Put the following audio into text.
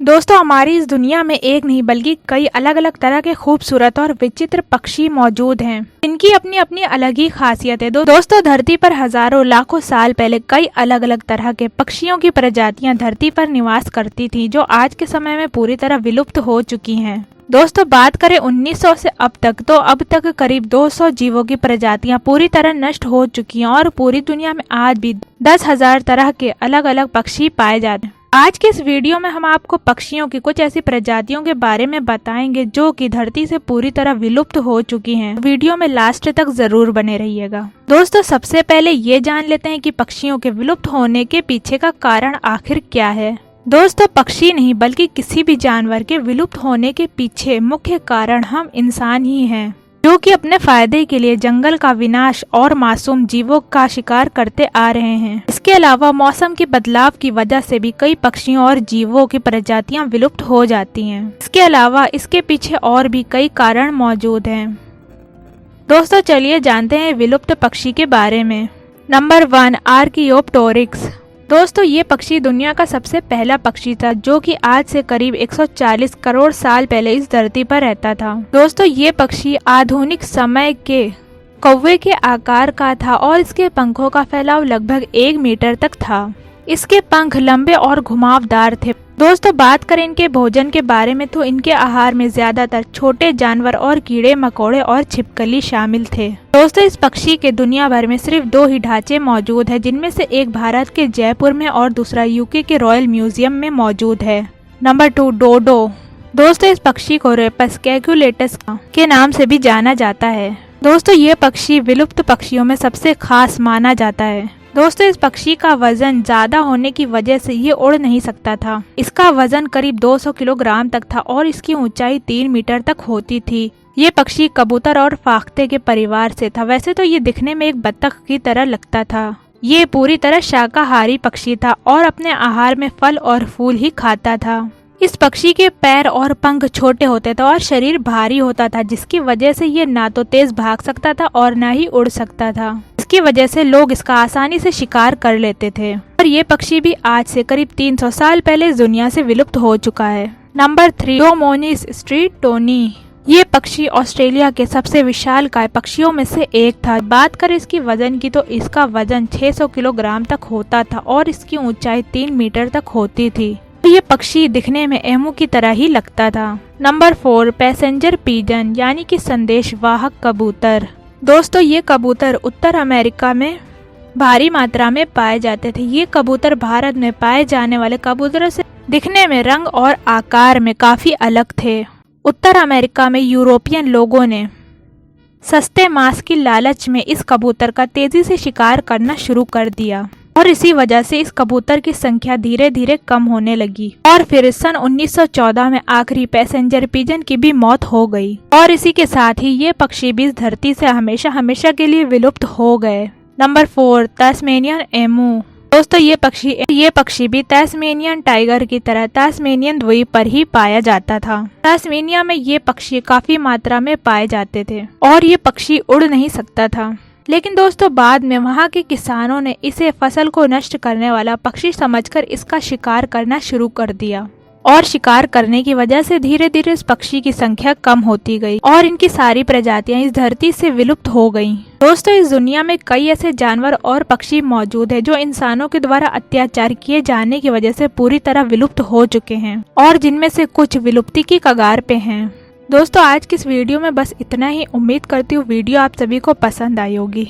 दोस्तों हमारी इस दुनिया में एक नहीं बल्कि कई अलग अलग तरह के खूबसूरत और विचित्र पक्षी मौजूद हैं। इनकी अपनी अपनी अलग ही खासियत है। दोस्तों धरती पर हजारों लाखों साल पहले कई अलग अलग तरह के पक्षियों की प्रजातियां धरती पर निवास करती थी, जो आज के समय में पूरी तरह विलुप्त हो चुकी हैं। दोस्तों बात करें 1900 से अब तक, तो अब तक करीब 200 जीवों की प्रजातियां पूरी तरह नष्ट हो चुकी हैं और पूरी दुनिया में आज भी 10,000 तरह के अलग अलग पक्षी पाए जाते हैं। आज के इस वीडियो में हम आपको पक्षियों की कुछ ऐसी प्रजातियों के बारे में बताएंगे जो कि धरती से पूरी तरह विलुप्त हो चुकी हैं। वीडियो में लास्ट तक जरूर बने रहिएगा। दोस्तों सबसे पहले ये जान लेते हैं कि पक्षियों के विलुप्त होने के पीछे का कारण आखिर क्या है। दोस्तों पक्षी नहीं बल्कि किसी भी जानवर के विलुप्त होने के पीछे मुख्य कारण हम इंसान ही हैं, जो कि अपने फायदे के लिए जंगल का विनाश और मासूम जीवों का शिकार करते आ रहे हैं। इसके अलावा मौसम के बदलाव की वजह से भी कई पक्षियों और जीवों की प्रजातियां विलुप्त हो जाती हैं। इसके अलावा इसके पीछे और भी कई कारण मौजूद हैं। दोस्तों चलिए जानते हैं विलुप्त पक्षी के बारे में। Number 1, Archaeopteryx. दोस्तों ये पक्षी दुनिया का सबसे पहला पक्षी था जो कि आज से करीब 140 करोड़ साल पहले इस धरती पर रहता था। दोस्तों ये पक्षी आधुनिक समय के कौवे के आकार का था और इसके पंखों का फैलाव लगभग 1 मीटर तक था। इसके पंख लंबे और घुमावदार थे। दोस्तों बात करें इनके भोजन के बारे में, तो इनके आहार में ज्यादातर छोटे जानवर और कीड़े मकोड़े और छिपकली शामिल थे। दोस्तों इस पक्षी के दुनिया भर में सिर्फ 2 ही ढांचे मौजूद है, जिनमें से एक भारत के जयपुर में और दूसरा यूके के रॉयल म्यूजियम में मौजूद है। नंबर 2, डोडो। दोस्तों इस पक्षी को रेपस कैकुलेटस के नाम से भी जाना जाता है। दोस्तों ये पक्षी विलुप्त पक्षियों में सबसे खास माना जाता है। दोस्तों इस पक्षी का वजन ज्यादा होने की वजह से ये उड़ नहीं सकता था। इसका वजन करीब 200 किलोग्राम तक था और इसकी ऊंचाई 3 मीटर तक होती थी। ये पक्षी कबूतर और फाख्ते के परिवार से था। वैसे तो ये दिखने में एक बत्तख की तरह लगता था। ये पूरी तरह शाकाहारी पक्षी था और अपने आहार में फल और फूल ही खाता था। इस पक्षी के पैर और पंख छोटे होते थे और शरीर भारी होता था, जिसकी वजह से ये ना तो तेज भाग सकता था और ना ही उड़ सकता था। इसकी वजह से लोग इसका आसानी से शिकार कर लेते थे और ये पक्षी भी आज से करीब 300 साल पहले इस दुनिया से विलुप्त हो चुका है। नंबर 3, डोमोनिस स्ट्रीट टोनी। ये पक्षी ऑस्ट्रेलिया के सबसे विशालकाय पक्षियों में से एक था। बात करें इसकी वजन की, तो इसका वजन 600 किलोग्राम तक होता था और इसकी ऊंचाई 3 मीटर तक होती थी। ये पक्षी दिखने में एमू की तरह ही लगता था। नंबर 4, पैसेंजर पीजन यानी कि संदेश वाहक कबूतर। दोस्तों ये कबूतर उत्तर अमेरिका में भारी मात्रा में पाए जाते थे। ये कबूतर भारत में पाए जाने वाले कबूतरों से दिखने में, रंग और आकार में काफी अलग थे। उत्तर अमेरिका में यूरोपियन लोगों ने सस्ते मांस की लालच में इस कबूतर का तेजी से शिकार करना शुरू कर दिया और इसी वजह से इस कबूतर की संख्या धीरे धीरे कम होने लगी और फिर सन 1914 में आखिरी पैसेंजर पिजन की भी मौत हो गई और इसी के साथ ही ये पक्षी भी इस धरती से हमेशा हमेशा के लिए विलुप्त हो गए। Number 4, Tasmanian emu. दोस्तों ये पक्षी भी तस्मेनियन टाइगर की तरह तस्मेनियन द्वीप पर ही पाया जाता था। तस्मेनिया में ये पक्षी काफी मात्रा में पाए जाते थे और ये पक्षी उड़ नहीं सकता था। लेकिन दोस्तों बाद में वहाँ के किसानों ने इसे फसल को नष्ट करने वाला पक्षी समझकर इसका शिकार करना शुरू कर दिया और शिकार करने की वजह से धीरे धीरे इस पक्षी की संख्या कम होती गई और इनकी सारी प्रजातियां इस धरती से विलुप्त हो गईं। दोस्तों इस दुनिया में कई ऐसे जानवर और पक्षी मौजूद हैं जो इंसानों के द्वारा अत्याचार किए जाने की वजह से पूरी तरह विलुप्त हो चुके हैं और जिनमें से कुछ विलुप्ति की कगार पे हैं। दोस्तों आज की इस वीडियो में बस इतना ही। उम्मीद करती हूँ वीडियो आप सभी को पसंद आई होगी।